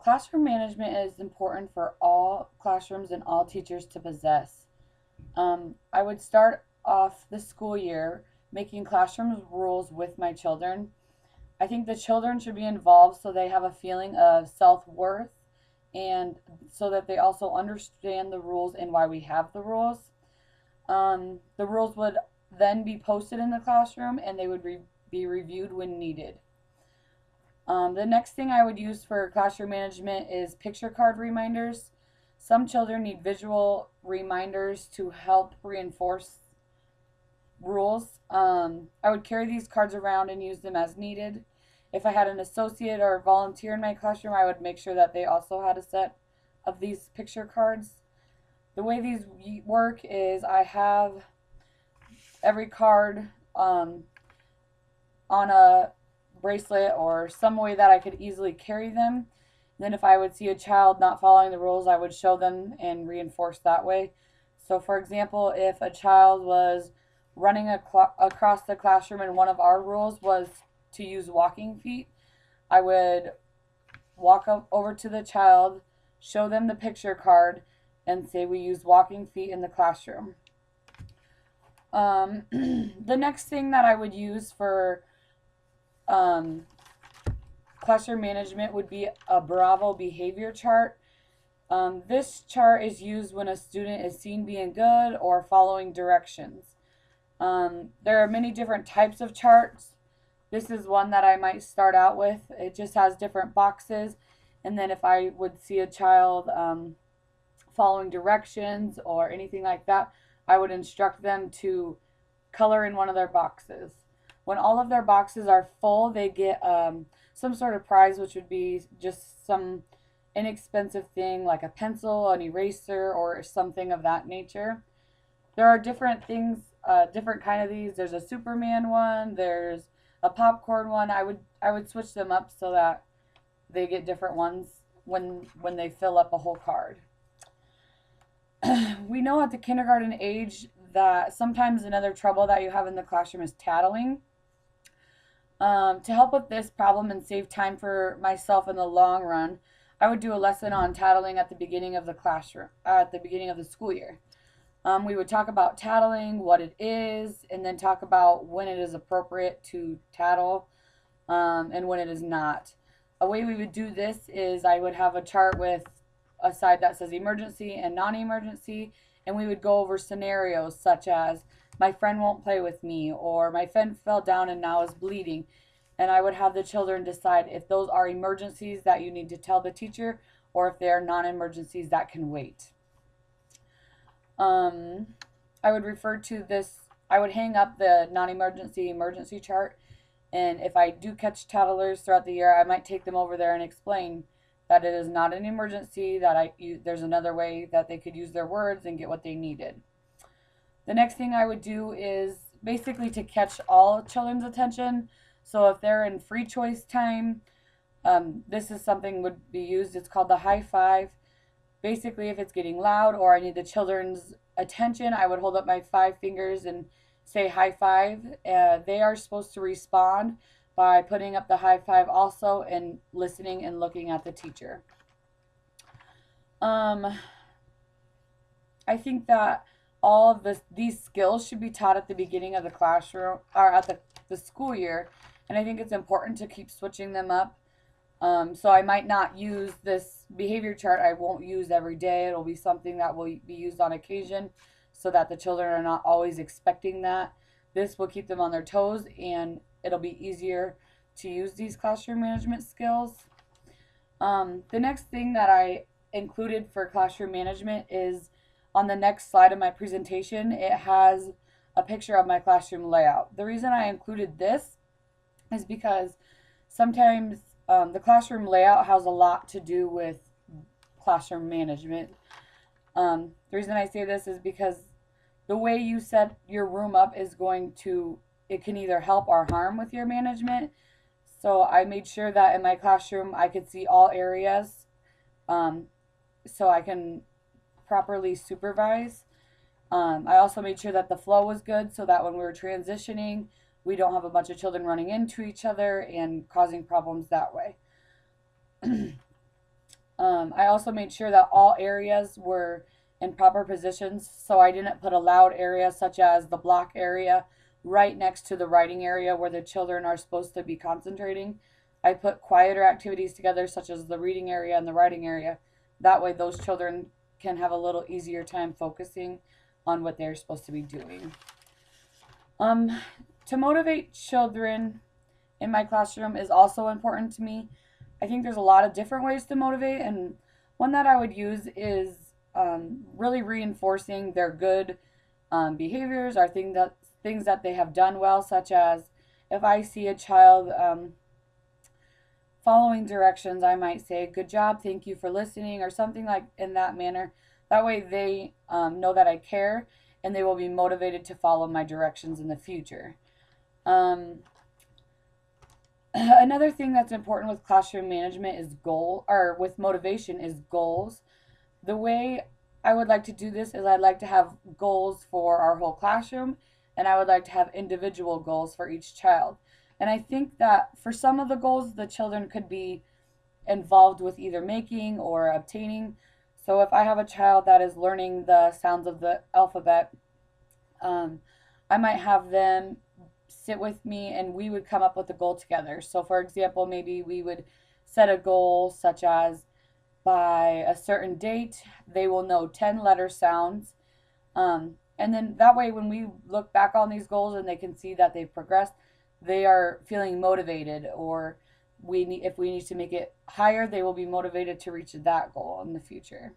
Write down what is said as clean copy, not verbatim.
Classroom management is important for all classrooms and all teachers to possess. I would start off the school year making classroom rules with my children. I think the children should be involved so they have a feeling of self worth and so that they also understand the rules and why we have the rules. The rules would then be posted in the classroom and they would be reviewed when needed. The next thing I would use for classroom management is picture card reminders. Some children need visual reminders to help reinforce rules. I would carry these cards around and use them as needed. If I had an associate or volunteer in my classroom, I would make sure that they also had a set of these picture cards. The way these work is I have every card on a bracelet or some way that I could easily carry them. Then if I would see a child not following the rules, I would show them and reinforce that way. So for example, if a child was running across the classroom and one of our rules was to use walking feet, I would walk over to the child, show them the picture card, and say we use walking feet in the classroom. The next thing that I would use for um, classroom management would be a Bravo behavior chart. This chart is used when a student is seen being good or following directions. There are many different types of charts. This is one that I might start out with. It just has different boxes. And then if I would see a child following directions or anything like that, I would instruct them to color in one of their boxes. When all of their boxes are full, they get some sort of prize, which would be just some inexpensive thing like a pencil, an eraser, or something of that nature. There are different things, different kind of these. There's a Superman one. There's a popcorn one. I would switch them up so that they get different ones when they fill up a whole card. We know at the kindergarten age that sometimes another trouble that you have in the classroom is tattling. To help with this problem and save time for myself in the long run, I would do a lesson on tattling at the beginning of the classroom, at the beginning of the school year. We would talk about tattling, what it is, and then talk about when it is appropriate to tattle and when it is not. A way we would do this is I would have a chart with a side that says emergency and non emergency, and we would go over scenarios such as my friend won't play with me, or my friend fell down and now is bleeding. And I would have the children decide if those are emergencies that you need to tell the teacher or if they are non emergencies that can wait. Um, I would refer to this, I would hang up the non emergency chart. And if I do catch tattlers throughout the year, I might take them over there and explain that it is not an emergency, that there's another way that they could use their words and get what they needed. The next thing I would do is basically to catch all children's attention. So if they're in free choice time, this is something would be used. It's called the high five. Basically, if it's getting loud or I need the children's attention, I would hold up my 5 fingers and say high five. They are supposed to respond by putting up the high five also and listening and looking at the teacher. Um, I think that all of these skills should be taught at the beginning of the classroom or at the school year, and I think it's important to keep switching them up. So I might not use this behavior chart. I won't use every day. It'll be something that will be used on occasion so that the children are not always expecting that. This will keep them on their toes and it'll be easier to use these classroom management skills. The next thing that I included for classroom management is on the next slide of my presentation. It has a picture of my classroom layout. The reason I included this is because sometimes the classroom layout has a lot to do with classroom management. The reason I say this is because the way you set your room up is it can either help or harm with your management. So I made sure that in my classroom I could see all areas so I can properly supervise. I also made sure that the flow was good so that when we were transitioning, we don't have a bunch of children running into each other and causing problems that way. I also made sure that all areas were in proper positions, so I didn't put a loud area such as the block area right next to the writing area where the children are supposed to be concentrating. I put quieter activities together such as the reading area and the writing area. That way those children can have a little easier time focusing on what they're supposed to be doing. Um, to motivate children in my classroom is also important to me. I think there's a lot of different ways to motivate, and one that I would use is really reinforcing their good behaviors or things that they have done well, such as if I see a child following directions, I might say, "Good job, thank you for listening," or something like in that manner. That way, they know that I care, and they will be motivated to follow my directions in the future. Um, Another thing that's important with classroom management is with motivation is goals. The way I would like to do this is I'd like to have goals for our whole classroom, and I would like to have individual goals for each child. And I think that for some of the goals, the children could be involved with either making or obtaining. So if I have a child that is learning the sounds of the alphabet, um, I might have them sit with me and we would come up with a goal together. So, for example, maybe we would set a goal such as by a certain date, they will know 10 letter sounds. And then that way, when we look back on these goals and they can see that they've progressed, they are feeling motivated. Or if we need to make it higher, they will be motivated to reach that goal in the future.